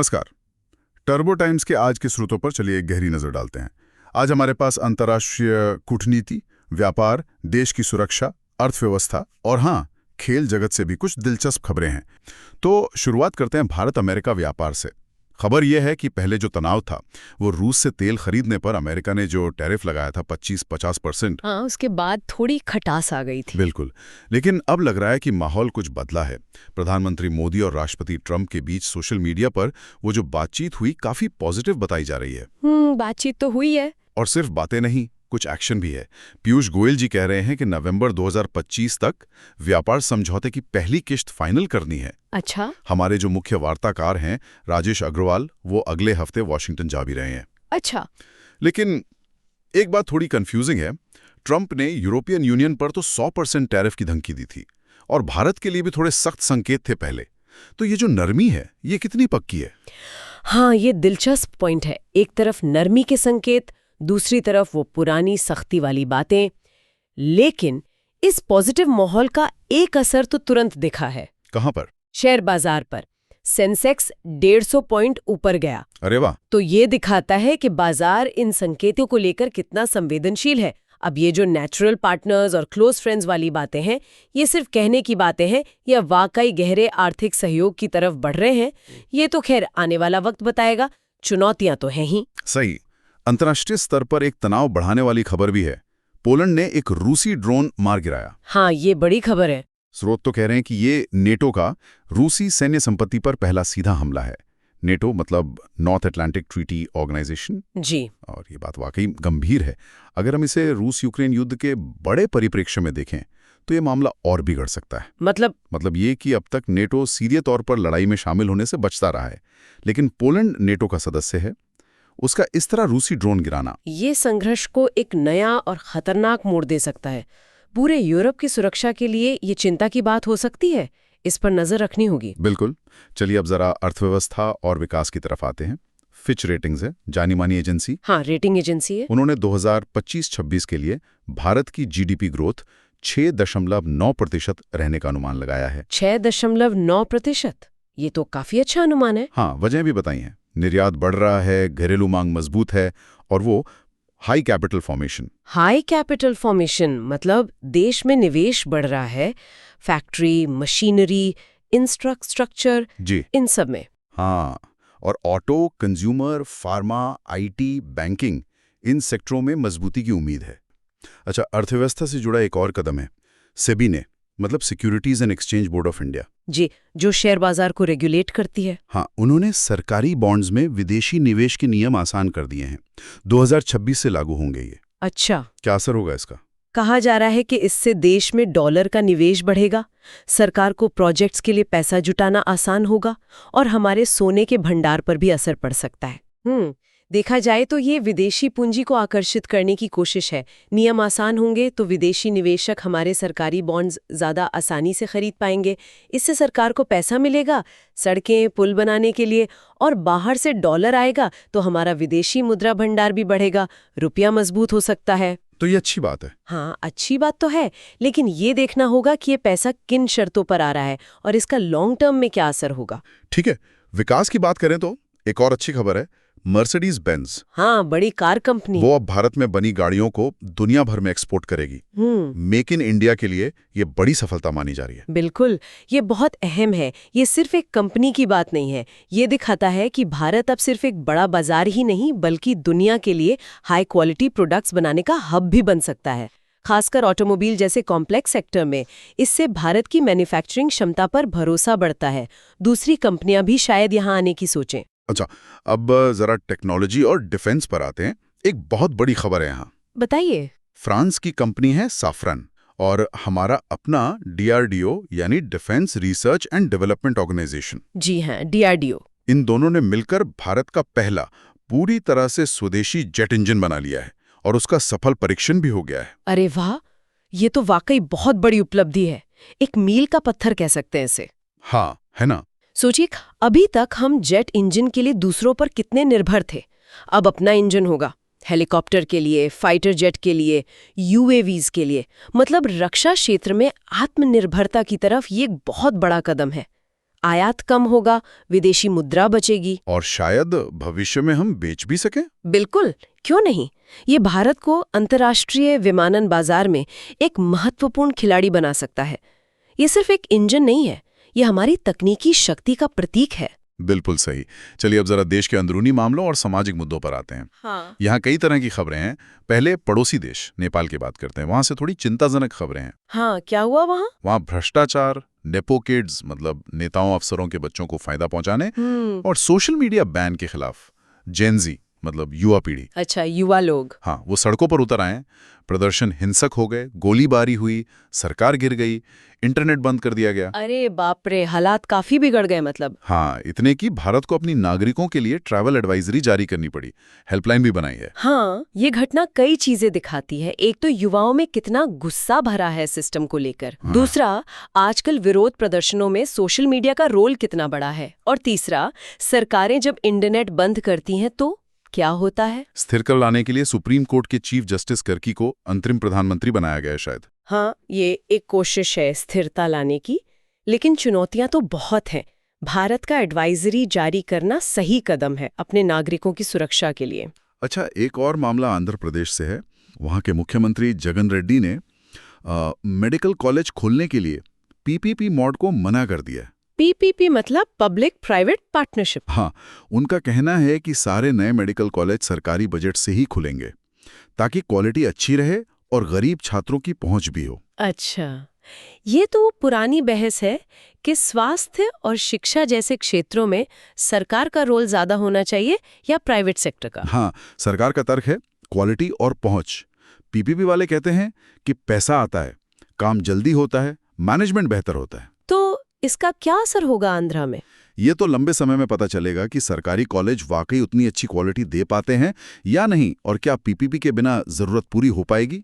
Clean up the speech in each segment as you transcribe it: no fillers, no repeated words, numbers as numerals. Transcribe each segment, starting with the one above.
नमस्कार। Turbo times के आज के स्रोतों पर चलिए एक गहरी नजर डालते हैं। आज हमारे पास अंतर्राष्ट्रीय कूटनीति, व्यापार, देश की सुरक्षा, अर्थव्यवस्था और हाँ, खेल जगत से भी कुछ दिलचस्प खबरें हैं। तो शुरुआत करते हैं भारत अमेरिका व्यापार से। खबर यह है कि पहले जो तनाव था वो रूस से तेल खरीदने पर अमेरिका ने जो टैरिफ लगाया था 25-50%। हाँ, उसके बाद थोड़ी खटास आ गई थी। बिल्कुल, लेकिन अब लग रहा है कि माहौल कुछ बदला है। प्रधानमंत्री मोदी और राष्ट्रपति ट्रंप के बीच सोशल मीडिया पर वो जो बातचीत हुई काफी पॉजिटिव बताई जा रही है। बातचीत तो हुई है। और सिर्फ बातें नहीं, कुछ एक्शन भी है। पीयूष गोयल जी कह रहे हैं कि नवंबर 2025 तक व्यापार समझौते की पहली किश्त फाइनल करनी है। अच्छा। हमारे जो मुख्य वार्ताकार हैं राजेश अग्रवाल, वो अगले हफ्ते वॉशिंगटन जा भी रहे हैं। अच्छा। लेकिन एक बात थोड़ी कंफ्यूजिंग है। ट्रंप ने यूरोपियन यूनियन पर तो 100% टैरिफ की धमकी दी थी और भारत के लिए भी थोड़े सख्त संकेत थे पहले। तो ये जो नरमी है, ये कितनी पक्की है? हाँ, ये दिलचस्प पॉइंट है। एक तरफ नरमी के संकेत, दूसरी तरफ वो पुरानी सख्ती वाली बातें। लेकिन इस पॉजिटिव माहौल का एक असर तो तुरंत दिखा है। कहाँ पर? शेयर बाजार पर। सेंसेक्स 150 पॉइंट ऊपर गया। अरे वाह! तो ये दिखाता है कि बाजार इन संकेतों को लेकर कितना संवेदनशील है। अब ये जो नेचुरल पार्टनर्स और क्लोज फ्रेंड्स वाली बातें हैं, ये सिर्फ कहने की बातें हैं या वाकई गहरे आर्थिक सहयोग की तरफ बढ़ रहे हैं, ये तो खैर आने वाला वक्त बताएगा। चुनौतियां तो हैं ही। सही। अंतर्राष्ट्रीय स्तर पर एक तनाव बढ़ाने वाली खबर भी है। पोलैंड ने एक रूसी ड्रोन मार गिराया। हाँ, ये बड़ी खबर है। स्रोत तो कह रहे हैं कि ये नेटो का रूसी सैन्य संपत्ति पर पहला सीधा हमला है। नेटो मतलब नॉर्थ अटलांटिक ट्रीटी ऑर्गेनाइजेशन जी। और ये बात वाकई गंभीर है। अगर हम इसे रूस यूक्रेन युद्ध के बड़े परिप्रेक्ष्य में देखें तो ये मामला और बिगड़ सकता है। मतलब ये कि अब तक नेटो सीधे तौर पर लड़ाई में शामिल होने से बचता रहा है, लेकिन पोलैंड नेटो का सदस्य है। उसका इस तरह रूसी ड्रोन गिराना ये संघर्ष को एक नया और खतरनाक मोड़ दे सकता है। पूरे यूरोप की सुरक्षा के लिए ये चिंता की बात हो सकती है। इस पर नजर रखनी होगी। बिल्कुल। चलिए अब जरा अर्थव्यवस्था और विकास की तरफ आते हैं। फिच रेटिंग्स है, जानी मानी एजेंसी। हाँ, रेटिंग एजेंसी है। उन्होंने 2025-26 के लिए भारत की जीडीपी ग्रोथ 6.9% रहने का अनुमान लगाया है। 6.9%? ये तो काफी अच्छा अनुमान है। हाँ, वजह भी बताई हैं। निर्यात बढ़ रहा है, घरेलू मांग मजबूत है और वो high capital formation. High capital formation मतलब देश में निवेश बढ़ रहा है, फैक्ट्री, मशीनरी, इंफ्रास्ट्रक्चर जी, इन सब में। हाँ, और auto, consumer, pharma, IT, banking, इन सेक्टरों में मजबूती की उम्मीद है। अच्छा, अर्थव्यवस्था से जुड़ा एक और कदम है। सेबी ने, मतलब securities and exchange board of India जी, जो शेयर बाजार को रेगुलेट करती है। हाँ, उन्होंने सरकारी बॉन्ड्स में विदेशी निवेश के नियम आसान कर दिए हैं। 2026 से लागू होंगे ये। अच्छा। क्या असर होगा इसका? कहा जा रहा है कि इससे देश में डॉलर का निवेश बढ़ेगा, सरकार को प्रोजेक्ट्स के लिए पैसा जुटाना आसान होगा और हमारे सोने के भंडार पर भी असर पड़ सकता है। देखा जाए तो ये विदेशी पूंजी को आकर्षित करने की कोशिश है। नियम आसान होंगे तो विदेशी निवेशक हमारे सरकारी बॉन्ड्स ज़्यादा आसानी से खरीद पाएंगे। इससे सरकार को पैसा मिलेगा सड़कें, पुल बनाने के लिए, और बाहर से डॉलर आएगा तो हमारा विदेशी मुद्रा भंडार भी बढ़ेगा, रुपया मजबूत हो सकता है। तो ये अच्छी बात है। हाँ, अच्छी बात तो है, लेकिन ये देखना होगा कि ये पैसा किन शर्तों पर आ रहा है और इसका लॉन्ग टर्म में क्या असर होगा। ठीक है, विकास की बात करें तो एक और अच्छी खबर है। मर्सिडीज बेंज, हाँ, बड़ी कार कंपनी, वो अब भारत में बनी गाड़ियों को दुनिया भर में एक्सपोर्ट करेगी। मेक इन इंडिया के लिए ये बड़ी सफलता मानी जा रही है। बिल्कुल, ये बहुत अहम है। ये सिर्फ एक कंपनी की बात नहीं है, ये दिखाता है कि भारत अब सिर्फ एक बड़ा बाजार ही नहीं बल्कि दुनिया के लिए हाई क्वालिटी प्रोडक्ट्स बनाने का हब भी बन सकता है, खासकर ऑटोमोबाइल जैसे कॉम्प्लेक्स सेक्टर में। इससे भारत की मैन्युफैक्चरिंग क्षमता पर भरोसा बढ़ता है। दूसरी कंपनियां भी शायद यहाँ आने की सोचें। अच्छा, अब जरा टेक्नोलॉजी और डिफेंस पर आते हैं। एक बहुत बड़ी खबर है यहाँ। बताइए। फ्रांस की कंपनी है साफ्रन और हमारा अपना डीआरडीओ यानी defence research and development organisation. जी हाँ, डीआरडीओ। इन दोनों ने मिलकर भारत का पहला पूरी तरह से स्वदेशी जेट इंजन बना लिया है और उसका सफल परीक्षण भी हो गया है। अरे वाह, ये तो वाकई बहुत बड़ी उपलब्धि है। एक मील का पत्थर कह सकते हैं इसे। हाँ, है ना? सोचिए, अभी तक हम जेट इंजन के लिए दूसरों पर कितने निर्भर थे। अब अपना इंजन होगा, हेलीकॉप्टर के लिए, फाइटर जेट के लिए, यूएवीज के लिए। मतलब रक्षा क्षेत्र में आत्मनिर्भरता की तरफ ये एक बहुत बड़ा कदम है। आयात कम होगा, विदेशी मुद्रा बचेगी। और शायद भविष्य में हम बेच भी सकें। बिल्कुल, क्यों नहीं। ये भारत को अंतर्राष्ट्रीय विमानन बाजार में एक महत्वपूर्ण खिलाड़ी बना सकता है। ये सिर्फ एक इंजन नहीं है, ये हमारी तकनीकी शक्ति का प्रतीक है। बिल्कुल सही। चलिए अब जरा देश के अंदरूनी मामलों और सामाजिक मुद्दों पर आते हैं। हाँ। यहाँ कई तरह की खबरें हैं। पहले पड़ोसी देश नेपाल की बात करते हैं। वहाँ से थोड़ी चिंताजनक खबरें हैं। हाँ, क्या हुआ वहाँ? वहाँ भ्रष्टाचार, नेपो किड्स मतलब नेताओं अफसरों के बच्चों को फायदा पहुंचाने, और सोशल मीडिया बैन के खिलाफ जेनजी मतलब युवा पीढ़ी, अच्छा, युवा लोग। हाँ, वो सड़कों पर उतर आए। प्रदर्शन हिंसक हो गए, गोलीबारी हुई, सरकार गिर गई, इंटरनेट बंद कर दिया गया। अरे बाप रे, हालात काफी बिगड़ गए मतलब। हाँ, इतने कि भारत को अपनी नागरिकों के लिए ट्रैवल एडवाइजरी जारी करनी पड़ी। हेल्पलाइन भी बनाई है। हाँ, ये घटना कई चीजें दिखाती है। एक तो युवाओं में कितना गुस्सा भरा है सिस्टम को लेकर। दूसरा, आजकल विरोध प्रदर्शनों में सोशल मीडिया का रोल कितना बड़ा है। और तीसरा, सरकारें जब इंटरनेट बंद करती हैं तो क्या होता है? स्थिरता लाने के लिए सुप्रीम कोर्ट के चीफ जस्टिस कर्की को अंतरिम प्रधानमंत्री बनाया गया है शायद। हाँ, ये एक कोशिश है स्थिरता लाने की, लेकिन चुनौतियां तो बहुत हैं। भारत का एडवाइजरी जारी करना सही कदम है अपने नागरिकों की सुरक्षा के लिए। अच्छा, एक और मामला आंध्र प्रदेश से है। वहाँ के मुख्यमंत्री जगन रेड्डी ने मेडिकल कॉलेज खोलने के लिए पीपीपी मॉड को मना कर दिया है। पीपीपी मतलब पब्लिक प्राइवेट पार्टनरशिप। हाँ, उनका कहना है कि सारे नए मेडिकल कॉलेज सरकारी बजट से ही खुलेंगे ताकि क्वालिटी अच्छी रहे और गरीब छात्रों की पहुंच भी हो। अच्छा, ये तो पुरानी बहस है कि स्वास्थ्य और शिक्षा जैसे क्षेत्रों में सरकार का रोल ज्यादा होना चाहिए या प्राइवेट सेक्टर का। हाँ, सरकार का तर्क है क्वालिटी और पहुंच। पीपीपी वाले कहते हैं कि पैसा आता है, काम जल्दी होता है, मैनेजमेंट बेहतर होता है। तो इसका क्या असर होगा आंध्रा में? ये तो लंबे समय में पता चलेगा कि सरकारी कॉलेज वाकई उतनी अच्छी क्वालिटी दे पाते हैं या नहीं, और क्या पीपीपी के बिना जरूरत पूरी हो पाएगी।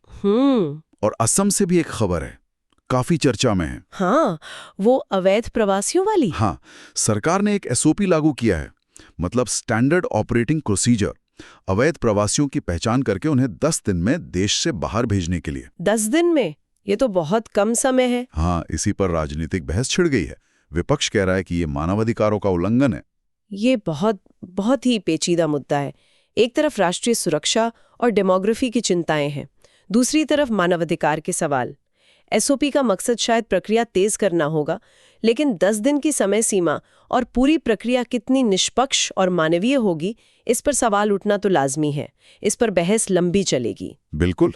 और असम से भी एक खबर है, काफी चर्चा में है। हाँ, वो अवैध प्रवासियों वाली। हाँ, सरकार ने एक एसओपी लागू किया है, मतलब स्टैंडर्ड ऑपरेटिंग प्रोसीजर, अवैध प्रवासियों की पहचान करके उन्हें 10 दिन में देश से बाहर भेजने के लिए। 10 दिन में? ये तो बहुत कम समय है। हाँ, इसी पर राजनीतिक बहस छिड़ गई है। विपक्ष कह रहा है कि ये मानवाधिकारों का उल्लंघन है। ये बहुत ही पेचीदा मुद्दा है। एक तरफ राष्ट्रीय सुरक्षा और डेमोग्राफी की चिंताएं हैं, दूसरी तरफ मानवाधिकार के सवाल। एसओपी का मकसद शायद प्रक्रिया तेज करना होगा, लेकिन 10 दिन की समय सीमा और पूरी प्रक्रिया कितनी निष्पक्ष और मानवीय होगी, इस पर सवाल उठना तो लाजमी है। इस पर बहस लंबी चलेगी। बिल्कुल।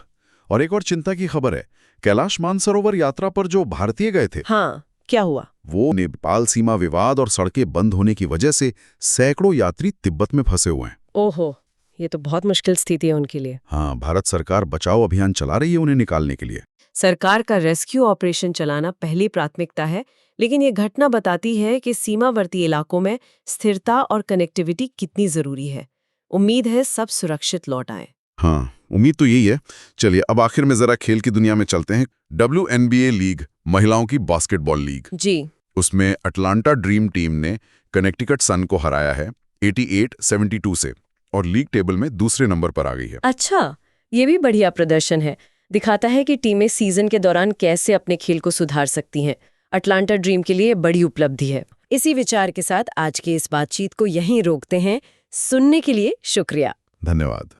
और एक और चिंता की खबर है, कैलाश मानसरोवर यात्रा पर जो भारतीय गए थे, हाँ, क्या हुआ? वो नेपाल सीमा विवाद और सड़कें बंद होने की वजह से सैकड़ों यात्री तिब्बत में फंसे हुए हैं। ओहो, ये तो बहुत मुश्किल स्थिति है उनके लिए। हाँ, भारत सरकार बचाव अभियान चला रही है उन्हें निकालने के लिए। सरकार का रेस्क्यू ऑपरेशन चलाना पहली प्राथमिकता है, लेकिन ये घटना बताती है कि सीमावर्ती इलाकों में स्थिरता और कनेक्टिविटी कितनी जरूरी है। उम्मीद है सब सुरक्षित लौट आएं। हाँ, उम्मीद तो यही है। चलिए अब आखिर में जरा खेल की दुनिया में चलते हैं। WNBA लीग, महिलाओं की बास्केटबॉल लीग जी। उसमें अटलांटा ड्रीम टीम ने कनेक्टिकट सन को हराया है 88-72 से, और लीग टेबल में दूसरे नंबर पर आ गई है। अच्छा, ये भी बढ़िया प्रदर्शन है। दिखाता है कि टीमें सीजन के दौरान कैसे अपने खेल को सुधार सकती हैं। अटलांटा ड्रीम के लिए बड़ी उपलब्धि है। इसी विचार के साथ आज की इस बातचीत को यहीं रोकते हैं। सुनने के लिए शुक्रिया। धन्यवाद।